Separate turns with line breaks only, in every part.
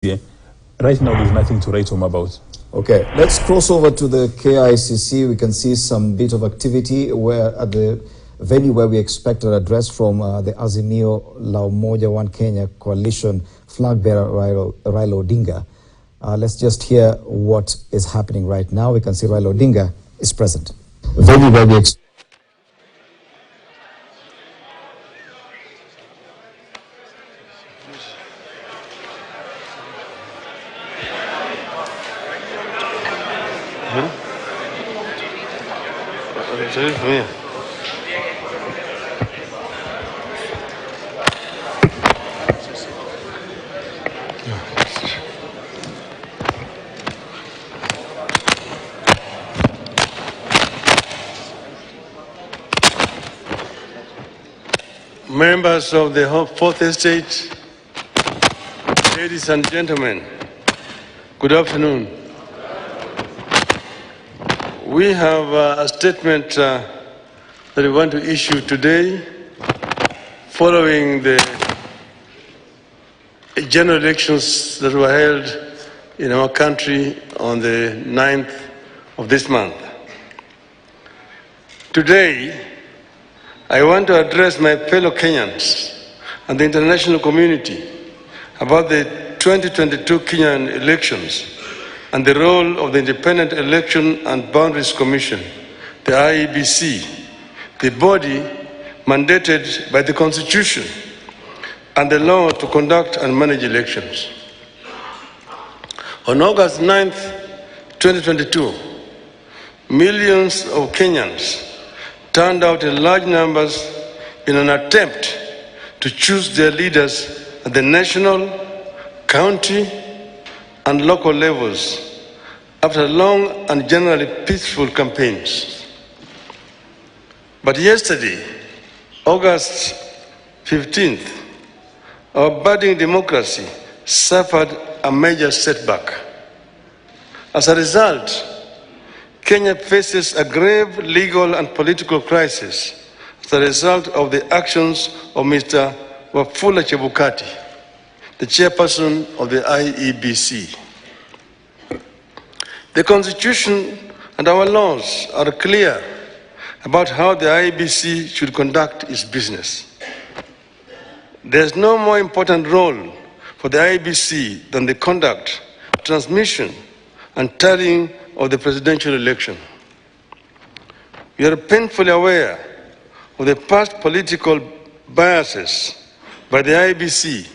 Yeah. Right now, there's nothing to write home about.
Okay, let's cross over to the KICC. We can see some bit of activity where at the venue where we expect an address from the Azimio La Umoja One Kenya coalition flag bearer Raila Odinga. Let's just hear what is happening right now. We can see Raila Odinga is present. Venue where we
Members of the Fourth Estate, ladies and gentlemen, good afternoon. We have a statement that we want to issue today following the general elections that were held in our country on the 9th of this month. Today, I want to address my fellow Kenyans and the international community about the 2022 Kenyan elections and the role of the Independent Election and Boundaries Commission, the IEBC, the body mandated by the Constitution and the law to conduct and manage elections. On August 9th, 2022, millions of Kenyans turned out in large numbers in an attempt to choose their leaders at the national, county, and local levels after long and generally peaceful campaigns. But yesterday, August 15th, our budding democracy suffered a major setback. As a result, Kenya faces a grave legal and political crisis as a result of the actions of Mr. Wafula Chebukati, the chairperson of the IEBC. The Constitution and our laws are clear about how the IEBC should conduct its business. There is no more important role for the IEBC than the conduct, transmission, and tallying of the presidential election. We are painfully aware of the past political biases by the IEBC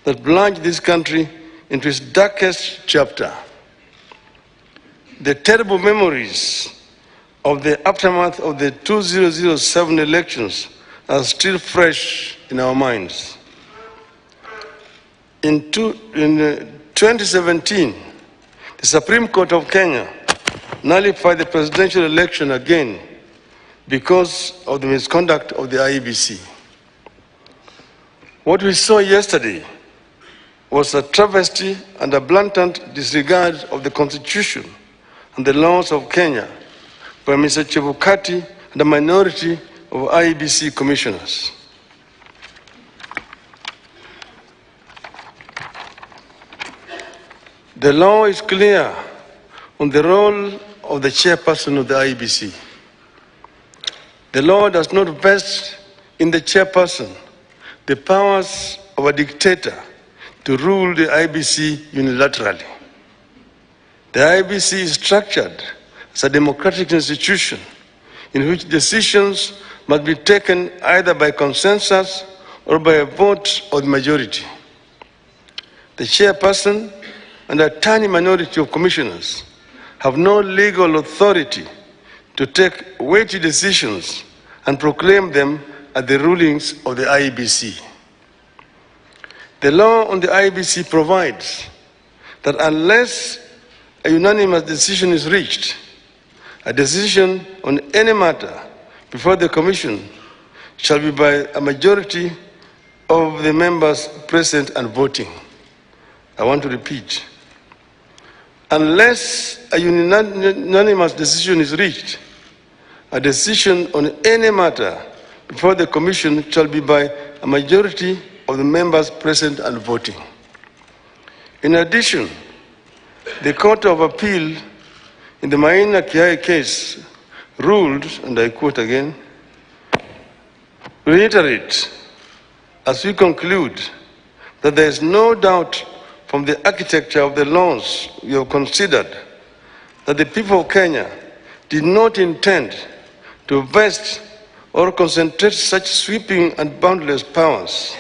that plunged this country into its darkest chapter. The terrible memories of the aftermath of the 2007 elections are still fresh in our minds. In 2017, the Supreme Court of Kenya nullified the presidential election again because of the misconduct of the IEBC. What we saw yesterday was a travesty and a blatant disregard of the Constitution and the laws of Kenya by Mr. Chebukati and a minority of IEBC commissioners. The law is clear on the role of the chairperson of the IEBC. The law does not vest in the chairperson the powers of a dictator to rule the IEBC unilaterally. The IEBC is structured as a democratic institution in which decisions must be taken either by consensus or by a vote of the majority. The chairperson and a tiny minority of commissioners have no legal authority to take weighty decisions and proclaim them as the rulings of the IEBC. The law on the IEBC provides that unless a unanimous decision is reached, a decision on any matter before the Commission shall be by a majority of the members present and voting. I want to repeat. Unless a unanimous decision is reached, a decision on any matter before the Commission shall be by a majority of the members present and voting. In addition, the Court of Appeal in the Maina Kiai case ruled, and I quote again, reiterate, as we conclude, that there is no doubt from the architecture of the laws we have considered that the people of Kenya did not intend to vest or concentrate such sweeping and boundless powers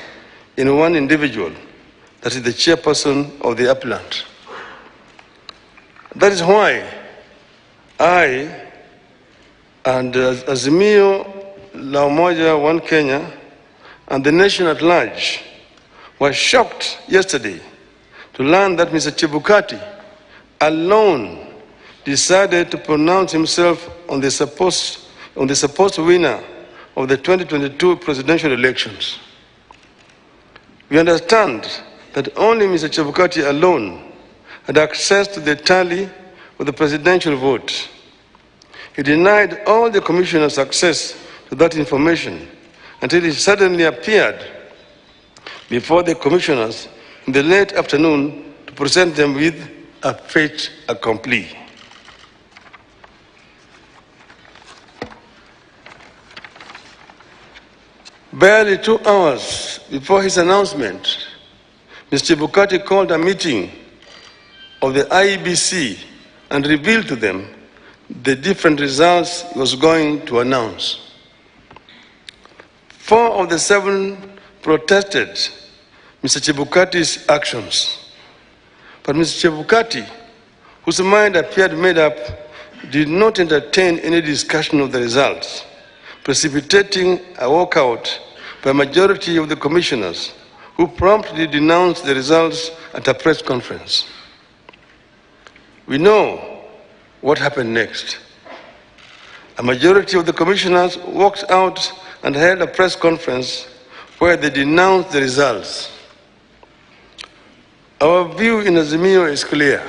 in one individual, that is the chairperson of the appellant. That is why I and Azimio La Umoja One Kenya and the nation at large were shocked yesterday to learn that Mr. Chebukati alone decided to pronounce himself on the supposed winner of the 2022 presidential elections. We understand that only Mr. Chebukati alone had access to the tally of the presidential vote. He denied all the commissioners access to that information until he suddenly appeared before the commissioners in the late afternoon to present them with a fait accompli. Barely 2 hours before his announcement, Mr. Chebukati called a meeting of the IEBC and revealed to them the different results he was going to announce. 4 of the 7 protested Mr. Chebukati's actions. But Mr. Chebukati, whose mind appeared made up, did not entertain any discussion of the results, precipitating a walkout by a majority of the commissioners, who promptly denounced the results at a press conference. We know what happened next. A majority of the commissioners walked out and held a press conference where they denounced the results. Our view in Azimio is clear.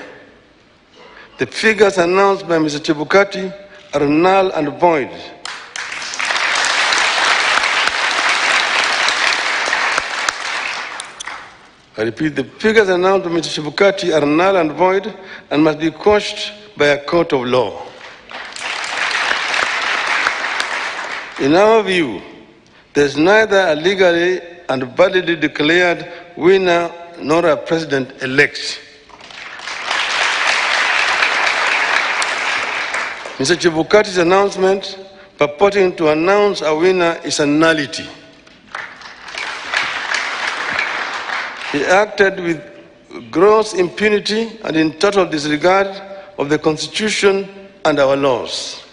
The figures announced by Mr. Chebukati are null and void. I repeat, the figures announced by Mr. Chebukati are null and void and must be quashed by a court of law. In our view, there is neither a legally and validly declared winner nor a president-elect. Mr. Chebukati's announcement purporting to announce a winner is a nullity. He acted with gross impunity and in total disregard of the Constitution and our laws.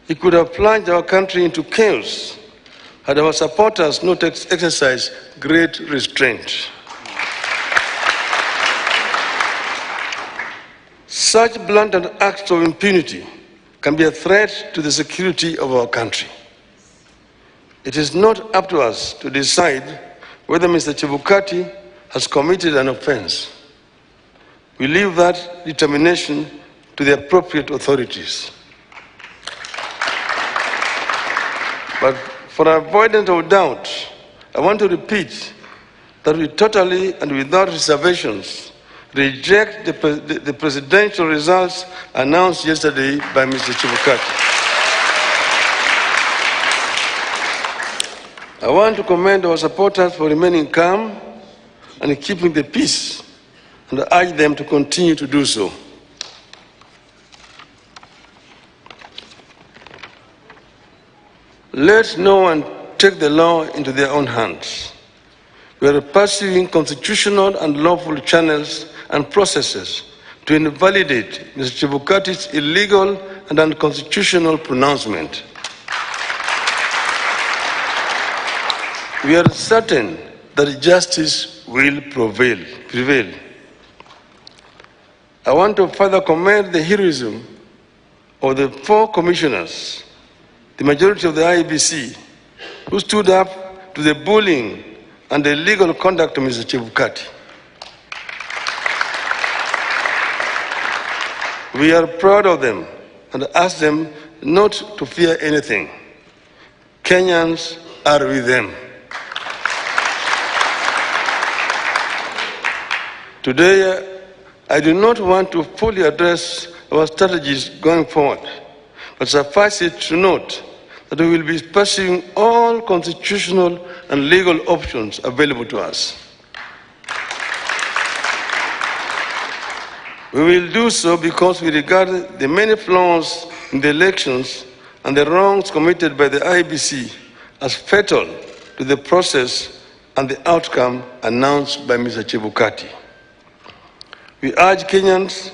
He could have plunged our country into chaos had our supporters not exercised great restraint. Such blatant acts of impunity can be a threat to the security of our country. It is not up to us to decide whether Mr. Chebukati has committed an offense. We leave that determination to the appropriate authorities. But for avoidance of doubt, I want to repeat that we totally and without reservations reject the presidential results announced yesterday by Mr. Chebukati. I want to commend our supporters for remaining calm and keeping the peace, and I urge them to continue to do so. Let no one take the law into their own hands. We are pursuing constitutional and lawful channels and processes to invalidate Mr. Chebukati's illegal and unconstitutional pronouncement. We are certain that justice will prevail. I want to further commend the heroism of the 4 commissioners, the majority of the IEBC, who stood up to the bullying and the illegal conduct of Mr. Chebukati. We are proud of them and ask them not to fear anything. Kenyans are with them. Today, I do not want to fully address our strategies going forward, but suffice it to note that we will be pursuing all constitutional and legal options available to us. We will do so because we regard the many flaws in the elections and the wrongs committed by the IEBC as fatal to the process and the outcome announced by Mr. Chebukati. We urge Kenyans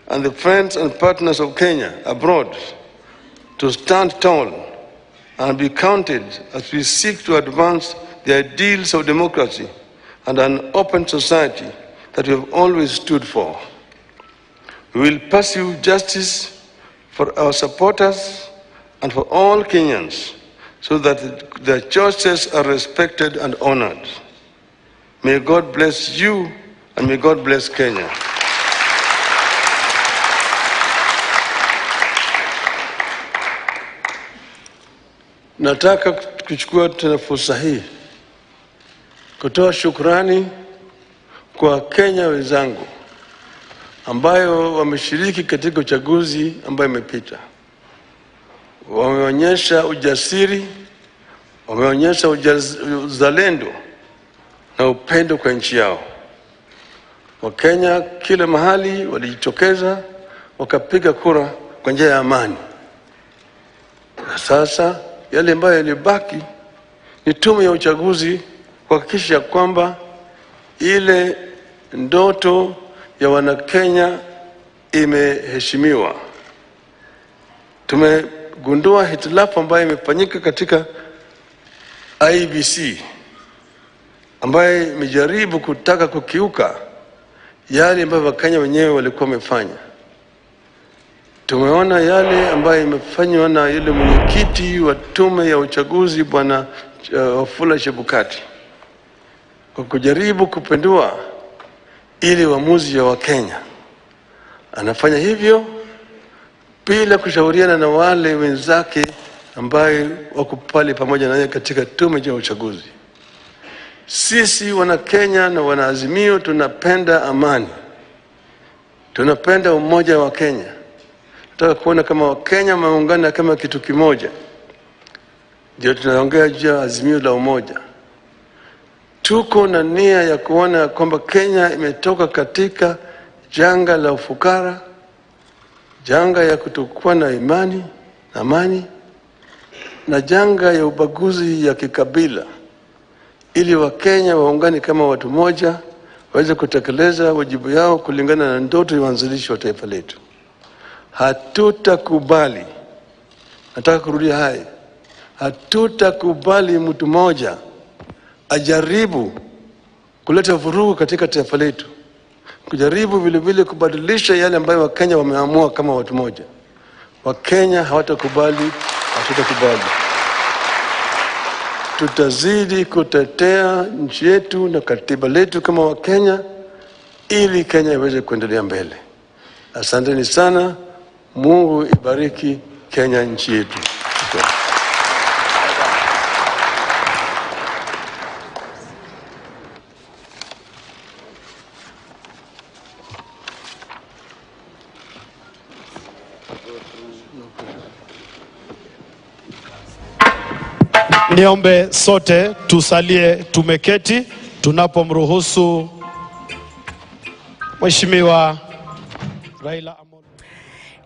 and the friends and partners of Kenya abroad to stand tall and be counted as we seek to advance the ideals of democracy and an open society that we have always stood for. We will pursue justice for our supporters and for all Kenyans so that their choices are respected and honored. May God bless you and may God bless Kenya. Nataka kuchukua tena fursa hii kutoa shukrani kwa Kenya wenzangu ambayo wameshiriki katika uchaguzi ambayo imepita. Wameonyesha ujasiri, wameonyesha uzalendo na upendo kwa nchi yao. Wakenya kila mahali walijitokeza wakapiga kura kwa njia ya amani. Na sasa yale ambayo yalibaki ni tume ya uchaguzi kuhakikisha kwamba ile ndoto ya Wanakenya imeheshimiwa. Tumegundua hitilafu ambayo imefanyika katika IEBC ambayo imejaribu kutaka kukiuka yale ambayo Wakenya wenyewe walikuwa wamefanya. Tumeona yale ambayo imefanywa na yule mwenyekiti wa tume ya uchaguzi Bwana Wafula Chebukati kwa kujaribu kupindua ili uamuzi ya Wakenya. Anafanya hivyo bila kushauriana na wale wenzake ambaye wako pale pamoja na yeye katika tume ya uchaguzi. Sisi wana Kenya na wana Azimio tunapenda amani. Tunapenda umoja wa Kenya. Tunataka kuona kama Wakenya wameungana kama kitu kimoja. Ndio tunaongea juu ya Azimio la umoja. Tuko na nia ya kuona kwamba Kenya imetoka katika janga la ufukara, janga ya kutokuwa na amani, na janga ya ubaguzi ya kikabila, ili Wakenya waungane kama watu moja, waweze kutekeleza wajibu yao kulingana na ndoto ya uanzilishi wa taifa letu. Hatutakubali, nataka kurudia haya, hatutakubali mtu mmoja ajaribu kuleta vurugu katika taifa letu, kujaribu vile vile kubadilisha yale ambayo Wakenya wameamua kama watu moja. Wakenya hawatakubali, hatutakubali. Tutazidi kutetea nchi yetu na katiba letu kama Wakenya ili Kenya iweze kuendelea mbele. Asanteni sana. Mungu ibariki Kenya, nchi yetu.
Niombe sote tusalie tumeketi tunapomruhusu Mheshimiwa Raila Amolo.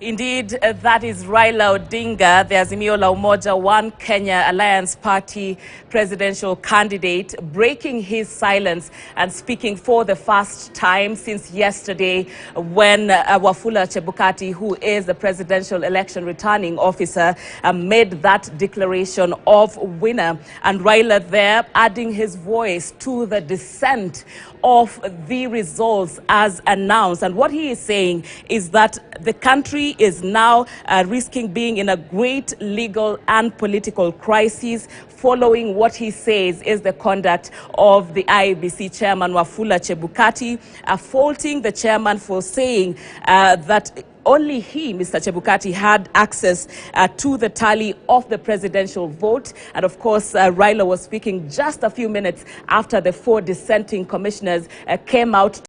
Indeed, that is Raila Odinga, the Azimio la Umoja One Kenya Alliance Party presidential candidate, breaking his silence and speaking for the first time since yesterday when Wafula Chebukati, who is the presidential election returning officer, made that declaration of winner. And Raila there adding his voice to the dissent of the results as announced. And what he is saying is that the country is now risking being in a great legal and political crisis following what he says is the conduct of the IEBC chairman Wafula Chebukati, faulting the chairman for saying that only he, Mr. Chebukati, had access to the tally of the presidential vote. And of course, Raila was speaking just a few minutes after the 4 dissenting commissioners came out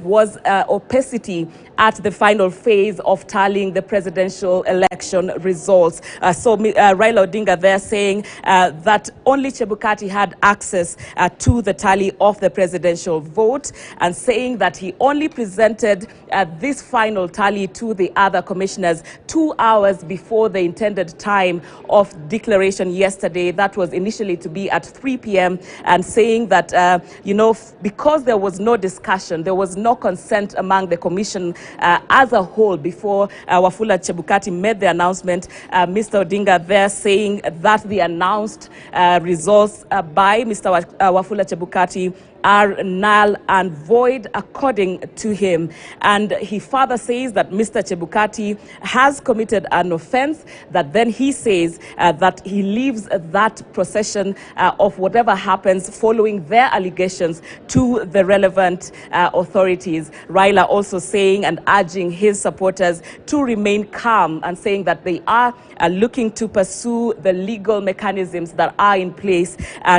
was opacity at the final phase of tallying the presidential election results. So Raila Odinga there saying that only Chebukati had access to the tally of the presidential vote, and saying that he only presented this final tally to the other commissioners 2 hours before the intended time of declaration yesterday. That was initially to be at 3 p.m. and saying that, because there was no discussion, there was no consent among the commission as a whole before Wafula Chebukati made the announcement. Mr. Odinga there saying that the announced results by Mr. Wafula Chebukati are null and void according to him. And he further says that Mr. Chebukati has committed an offense, that then he says that he leaves that procession of whatever happens following their allegations to the relevant authorities. Raila also saying and urging his supporters to remain calm and saying that they are looking to pursue the legal mechanisms that are in place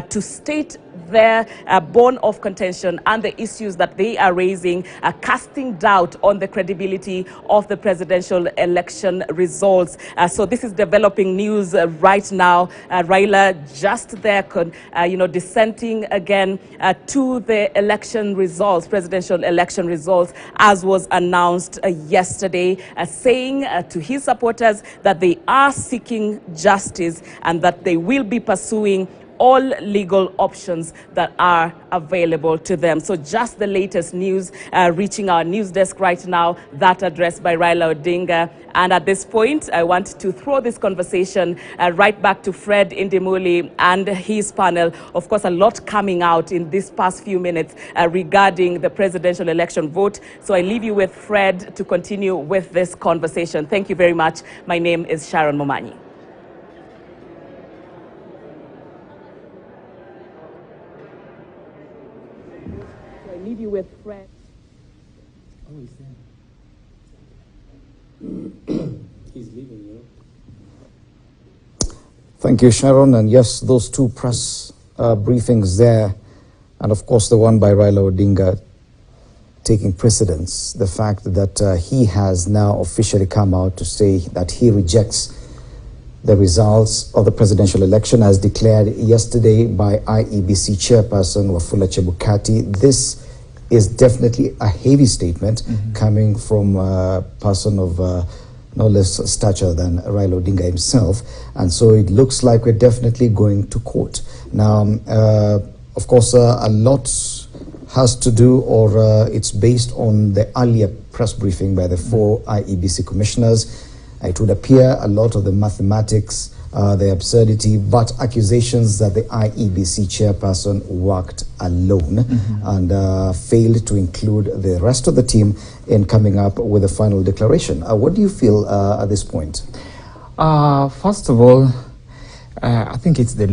to state their bone of contention and the issues that they are raising, casting doubt on the credibility of the presidential election results. So this is developing news right now. Raila just there, dissenting again to the election results, presidential election results, as was announced yesterday, saying to his supporters that they are seeking justice and that they will be pursuing all legal options that are available to them. So just the latest news reaching our news desk right now, that addressed by Raila Odinga. And at this point, I want to throw this conversation right back to Fred Indimuli and his panel. Of course, a lot coming out in these past few minutes regarding the presidential election vote. So I leave you with Fred to continue with this conversation. Thank you very much. My name is Sharon Momanyi. Leave you with Fred.
Oh, he's there. He's leaving,
Thank you, Sharon. And yes, those two press briefings there, and of course the one by Raila Odinga taking precedence. The fact that he has now officially come out to say that he rejects the results of the presidential election as declared yesterday by IEBC chairperson Wafula Chebukati. This is definitely a heavy statement coming from a person of no less stature than Raila Odinga himself. And so it looks like we're definitely going to court. Now, of course, a lot has to do, or it's based on the earlier press briefing by the four IEBC commissioners. It would appear a lot of the mathematics, the absurdity, but accusations that the IEBC chairperson worked alone and failed to include the rest of the team in coming up with a final declaration. What do you feel at this point?
First of all, I think it's the